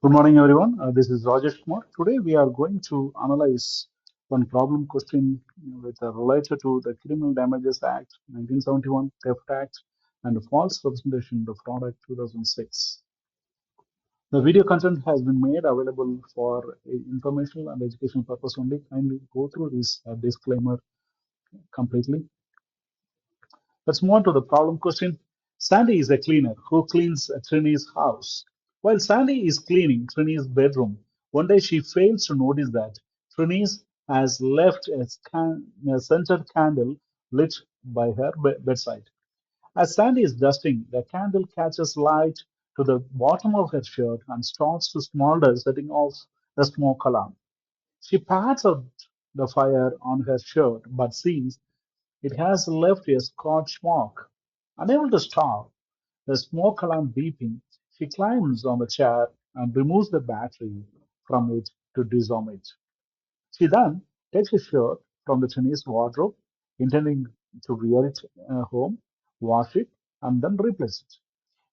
Good morning, everyone. This is Rajeshkumar. Today, we are going to analyze one problem question related to the Criminal Damages Act 1971, Theft Act, and false representation of fraud act 2006. The video content has been made available for informational and educational purpose only. Kindly go through this disclaimer completely. Let's move on to the problem question. Sandy is a cleaner who cleans Trini's house. While Sandy is cleaning Trini's bedroom, one day she fails to notice that Trini has left a scented candle lit by her bedside. As Sandy is dusting, the candle catches light to the bottom of her shirt and starts to smolder, setting off the smoke alarm. She pats out the fire on her shirt but sees it has left a scorch mark. Unable to stop the smoke alarm beeping, she climbs on the chair and removes the battery from it to disarm it. She then takes a shirt from the Chinese wardrobe, intending to wear it home, wash it, and then replace it.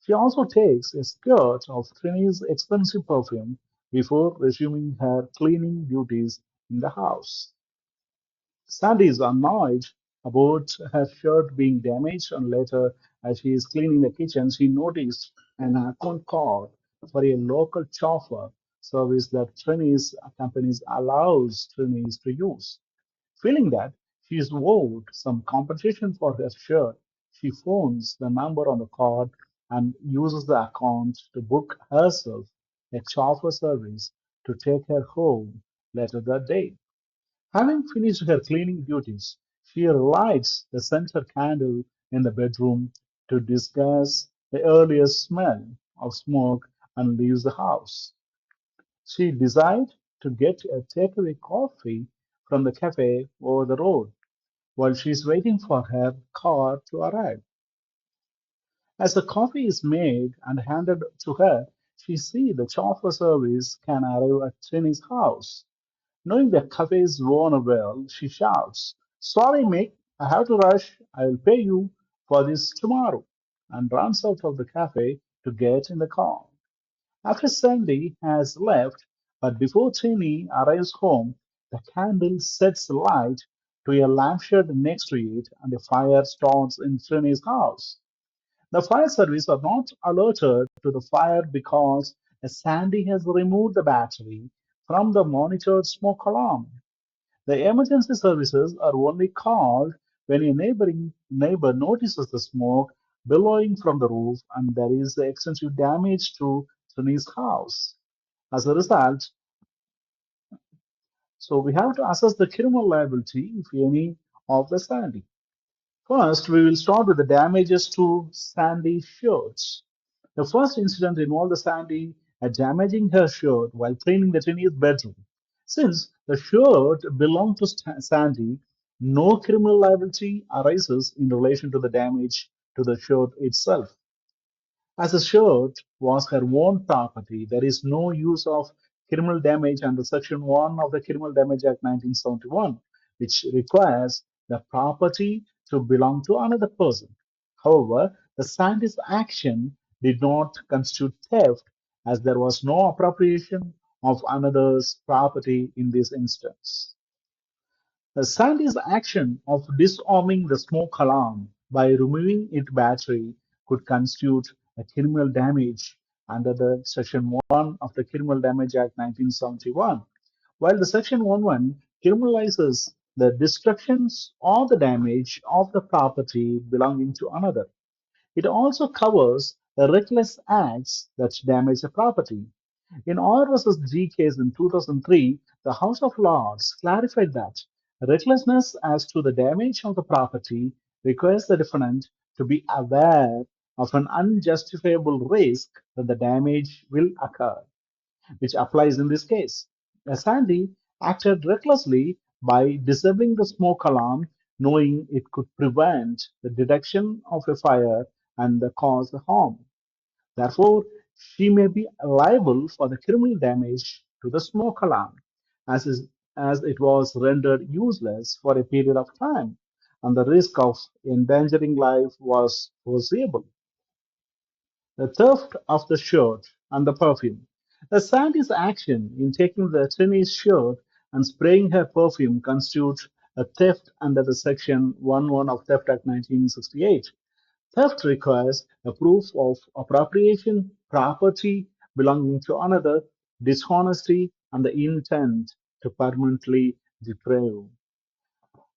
She also takes a skirt of Trini's expensive perfume before resuming her cleaning duties in the house. Sandy is annoyed about her shirt being damaged, and later, as she is cleaning the kitchen, she noticed an account card for a local chauffeur service that Trini's companies allows Trini's to use. Feeling that she is owed some compensation for her shirt, she phones the number on the card and uses the account to book herself a chauffeur service to take her home later that day. Having finished her cleaning duties, she lights the center candle in the bedroom to disguise the earlier smell of smoke and leaves the house. She decides to get a takeaway coffee from the cafe over the road while she is waiting for her car to arrive. As the coffee is made and handed to her, she sees the chauffeur service can arrive at Jenny's house. Knowing the cafe is run well, she shouts, "Sorry, Mick, I have to rush. I will pay you for this tomorrow," and runs out of the cafe to get in the car. After Sandy has left, but before Cheney arrives home, the candle sets light to a lampshade next to it, and a fire starts in Cheney's house. The fire service are not alerted to the fire because Sandy has removed the battery from the monitored smoke alarm. The emergency services are only called when a neighboring neighbor notices the smoke billowing from the roof and there is extensive damage to Sunni's house. As a result, so we have to assess the criminal liability, if any, of the Sandy. First, we will start with the damages to Sandy shirts. The first incident involved the Sandy damaging her shirt while cleaning the teenage bedroom. Since the shirt belonged to Sandy, no criminal liability arises in relation to the damage to the shirt itself. As the shirt was her own property, there is no use of criminal damage under Section 1 of the Criminal Damage Act 1971, which requires the property to belong to another person. However, the Sandys action did not constitute theft as there was no appropriation of another's property in this instance. Sandy's action of disarming the smoke alarm by removing its battery could constitute a criminal damage under the Section 1 of the Criminal Damage Act 1971, while the Section 11 criminalizes the destructions or the damage of the property belonging to another. It also covers the reckless acts that damage the property. In R versus G case in 2003, the House of Lords clarified that recklessness as to the damage of the property requires the defendant to be aware of an unjustifiable risk that the damage will occur, which applies in this case. Sandy acted recklessly by disabling the smoke alarm, knowing it could prevent the detection of a fire and cause harm. Therefore, she may be liable for the criminal damage to the smoke alarm, as, is, as it was rendered useless for a period of time, and the risk of endangering life was foreseeable. The theft of the shirt and the perfume. Sandy's action in taking the attorney's shirt and spraying her perfume constitutes a theft under the Section 11 of Theft Act 1968. Theft requires a proof of appropriation, property belonging to another, dishonesty, and the intent to permanently deprive.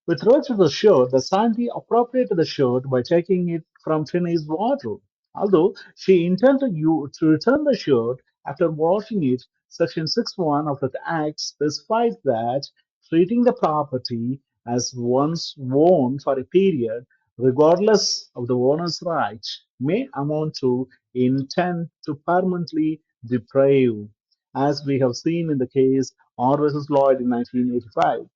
With regard to the shirt, the Sandy appropriated the shirt by taking it from Finney's wardrobe. Although she intended to return the shirt after washing it, Section 6.1 of the Act specifies that treating the property as once worn for a period, regardless of the owner's rights, may amount to intent to permanently deprive, as we have seen in the case R versus Lloyd in 1985.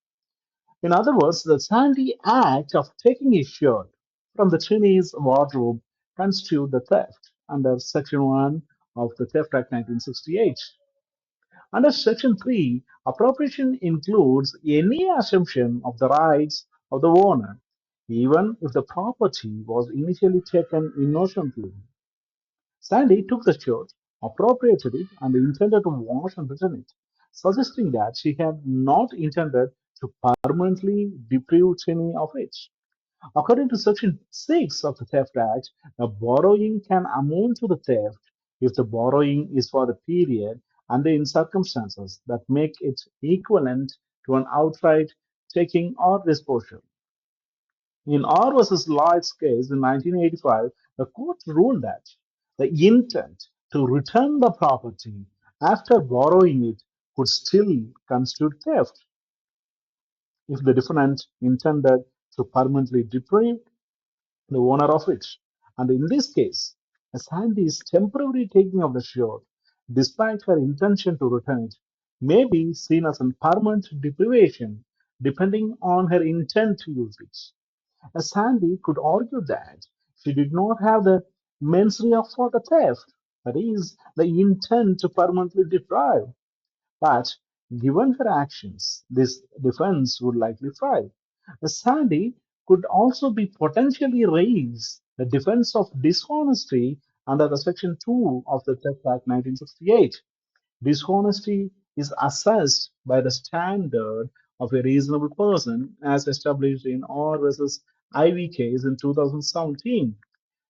In other words, the Sandy act of taking his shirt from the Chinese wardrobe constitute the theft under Section 1 of the Theft Act 1968. Under Section 3, appropriation includes any assumption of the rights of the owner, even if the property was initially taken innocently. Sandy took the shirt, appropriated it, and intended to wash and return it, suggesting that she had not intended to permanently deprive Cheney of it. According to Section 6 of the Theft Act, a borrowing can amount to the theft if the borrowing is for the period and in circumstances that make it equivalent to an outright taking or disposal. In R versus Lloyd's case in 1985, the court ruled that the intent to return the property after borrowing it could still constitute theft if the defendant intended to permanently deprive the owner of it. And in this case, Sandy's temporary taking of the shirt, despite her intention to return it, may be seen as a permanent deprivation depending on her intent to use it. Sandy could argue that she did not have the mens rea for the theft, that is, the intent to permanently deprive. But given her actions, this defense would likely fail. Sandy could also be potentially raise the defense of dishonesty under the Section 2 of the Theft Act 1968. Dishonesty is assessed by the standard of a reasonable person as established in R versus IV case in 2017.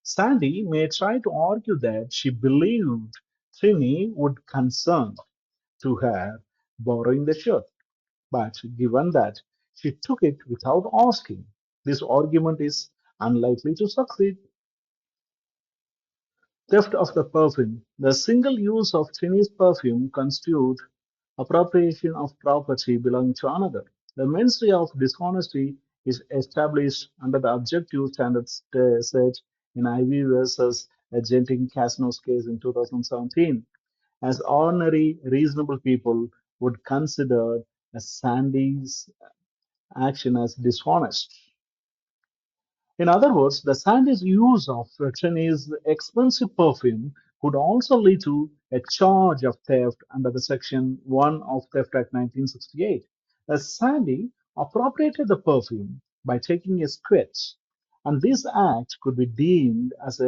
Sandy may try to argue that she believed Trini would consent to her borrowing the shirt, but given that she took it without asking, this argument is unlikely to succeed. Theft of the perfume. The single use of Chinese perfume constitutes appropriation of property belonging to another. The mens rea of dishonesty is established under the objective standards set in IV versus Argentine Casino's case in 2017, as ordinary reasonable people would consider Sandy's action as dishonest. In other words, the Sandy's use of Chinese expensive perfume could also lead to a charge of theft under the Section 1 of Theft Act 1968. As Sandy appropriated the perfume by taking a squat, and this act could be deemed as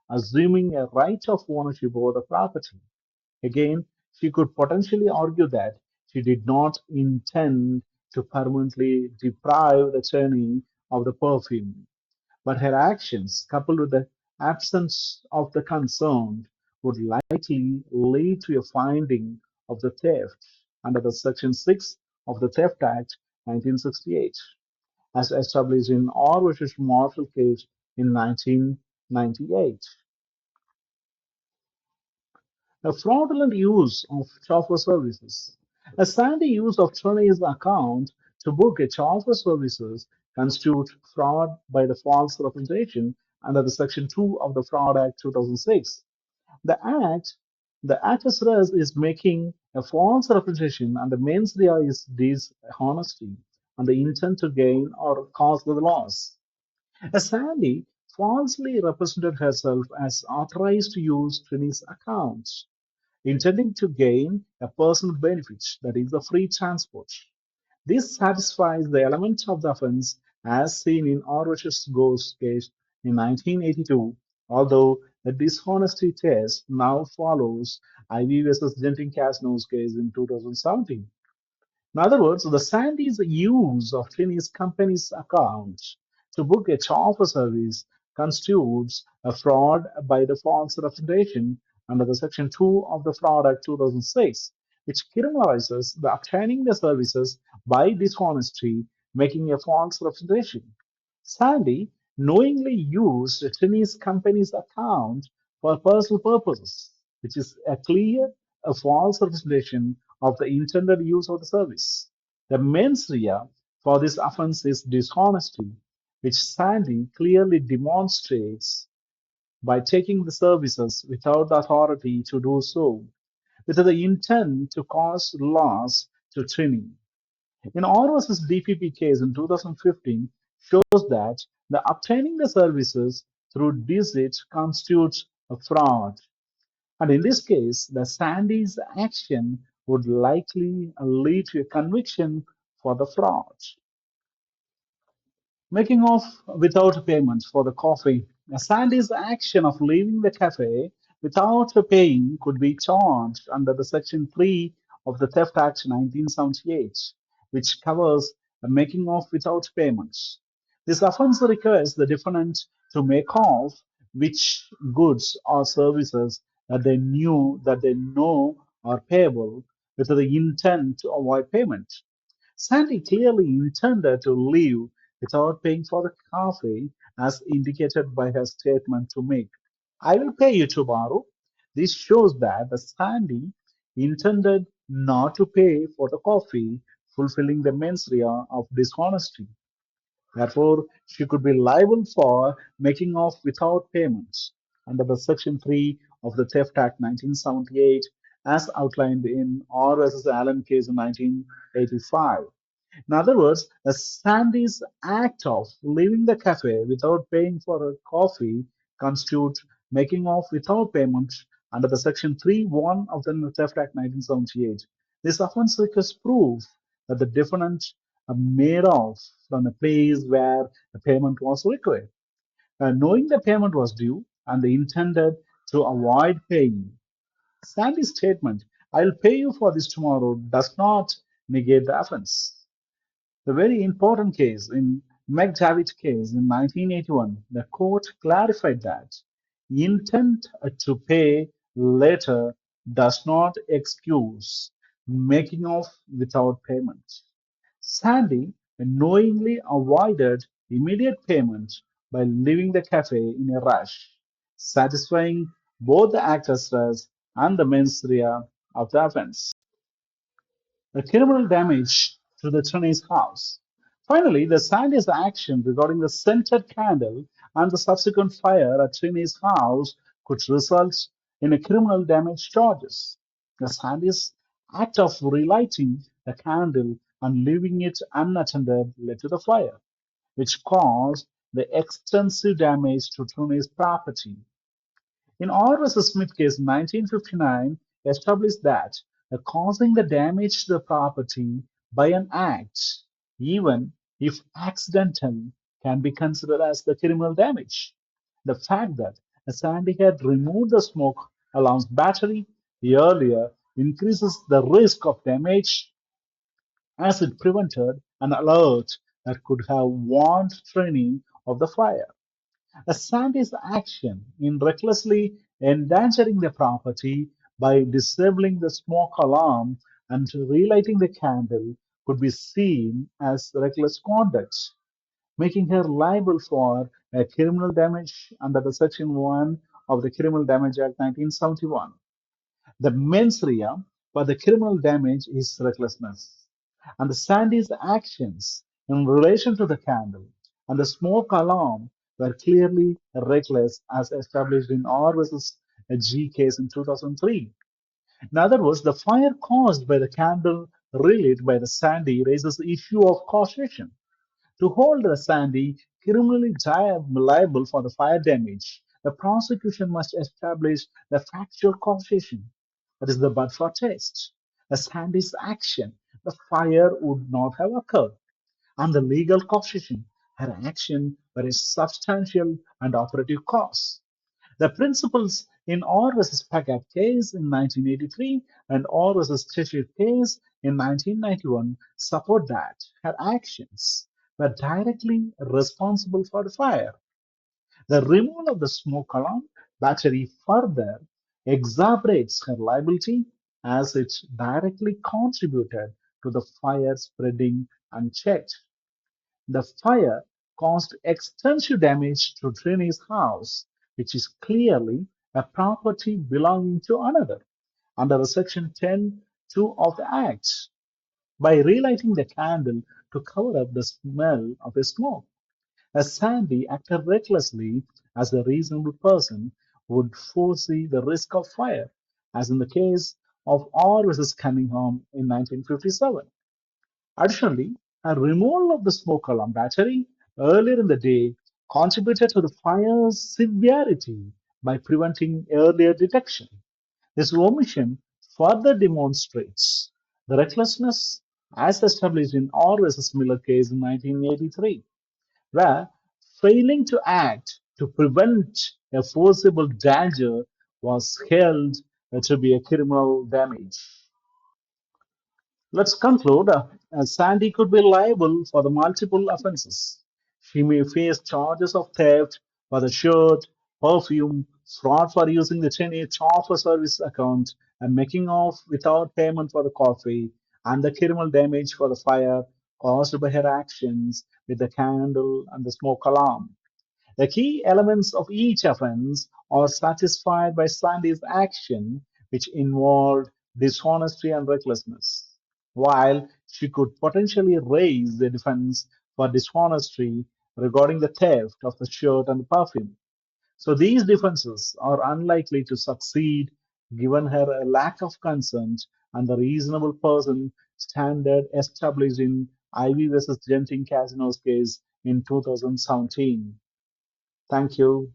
assuming a right of ownership over the property. Again, she could potentially argue that she did not intend to permanently deprive the attorney of the perfume, but her actions, coupled with the absence of the concerned, would likely lead to a finding of the theft under the Section 6 of the Theft Act 1968, as established in R versus Marshall case in 1998. A fraudulent use of chauffeur services. A sandy use of Tony's account to book a chauffeur services constitutes fraud by the false representation under the Section 2 of the Fraud Act 2006. The act, the actus reus is making a false representation and the mens rea is dishonesty and the intent to gain or cause the loss. As Sandy falsely represented herself as authorized to use Trinny's accounts, intending to gain a personal benefit, that is, the free transport. This satisfies the element of the offense as seen in R. Ghost case in 1982, although The dishonesty test now follows IV versus Genting Casinos case in 2017. In other words, the Sandy's use of Chinese company's accounts to book a chauffeur service constitutes a fraud by the false representation under the Section 2 of the Fraud Act 2006, which criminalizes the obtaining the services by dishonesty, making a false representation. Sandy knowingly used a Chinese company's account for personal purposes, which is a false representation of the intended use of the service. The mens rea for this offense is dishonesty, which Sandy clearly demonstrates by taking the services without the authority to do so, with the intent to cause loss to Trini. In R versus DPP case in 2015 shows that the obtaining the services through deceit constitutes a fraud. And in this case, the Sandy's action would likely lead to a conviction for the fraud. Making off without payment for the coffee. Sandy's action of leaving the cafe without paying could be charged under the Section 3 of the Theft Act 1978, which covers the making off without payments. This offense requires the defendant to make off which goods or services that they know are payable with the intent to avoid payment. Sandy clearly intended to leave without paying for the coffee, as indicated by her statement to make, I will pay you tomorrow. This shows that the Sandy intended not to pay for the coffee, fulfilling the mens rea of dishonesty. Therefore, she could be liable for making off without payments under the Section 3 of the Theft Act 1978, as outlined in R versus Allen case in 1985. In other words, a Sandy's act of leaving the cafe without paying for a coffee constitutes making off without payment under the Section 3(1) of the Theft Act 1978. This offense requires proof that the defendant made off from a place where the payment was required. Knowing the payment was due and they intended to avoid paying. Sandy's statement, I'll pay you for this tomorrow, does not negate the offense. The very important case in McDavid case in 1981, the court clarified that intent to pay later does not excuse making off without payment. Sandy knowingly avoided immediate payment by leaving the cafe in a rush, satisfying both the actor's stress and the mens rea of the offense. The criminal damage to the Chinese house. Finally, the Sandys action regarding the scented candle and the subsequent fire at Chinese house could result in a criminal damage charges. The Sandys act of relighting the candle and leaving it unattended led to the fire, which caused the extensive damage to Chinese property. In R versus Smith case 1959 established that causing the damage to the property by an act, even if accidental, can be considered as the criminal damage. The fact that Sandy had removed the smoke alarm's battery earlier increases the risk of damage as it prevented an alert that could have warned training of the fire. Sandy's action in recklessly endangering the property by disabling the smoke alarm and relighting the candle could be seen as reckless conduct, making her liable for a criminal damage under the Section 1 of the Criminal Damage Act 1971. The mens rea for the criminal damage is recklessness, and the Sandy's actions in relation to the candle and the smoke alarm were clearly reckless, as established in R versus G case in 2003. In other words, the fire caused by the candle relit by the Sandy raises the issue of causation. To hold the Sandy criminally liable for the fire damage, the prosecution must establish the factual causation, that is the but-for test. The Sandy's action, the fire would not have occurred, and the legal causation, her action were a substantial and operative cause. The principles in Orr versus Packard case in 1983 and Orr versus Cheshire case in 1991 support that her actions were directly responsible for the fire. The removal of the smoke alarm battery further exacerbates her liability as it directly contributed to the fire spreading unchecked. The fire caused extensive damage to Trini's house, which is clearly a property belonging to another under Section 10(2) of the Act. By relighting the candle to cover up the smell of the smoke, as Sandy acted recklessly as a reasonable person would foresee the risk of fire, as in the case of Orr versus Cunningham in 1957. Additionally, a removal of the smoke alarm battery earlier in the day contributed to the fire's severity by preventing earlier detection. This omission further demonstrates the recklessness as established in Orr versus Miller case in 1983, where failing to act to prevent a foreseeable danger was held to be a criminal damage. Let's conclude. Sandy could be liable for the multiple offenses. She may face charges of theft for the shirt, perfume, fraud for using the 10-year offer service account, and making off without payment for the coffee, and the criminal damage for the fire caused by her actions with the candle and the smoke alarm. The key elements of each offense are satisfied by Sandy's action, which involved dishonesty and recklessness. While she could potentially raise a defense for dishonesty regarding the theft of the shirt and the perfume. So these defenses are unlikely to succeed given her a lack of consent and the reasonable person standard established in Ivy versus Genting Casinos case in 2017. Thank you.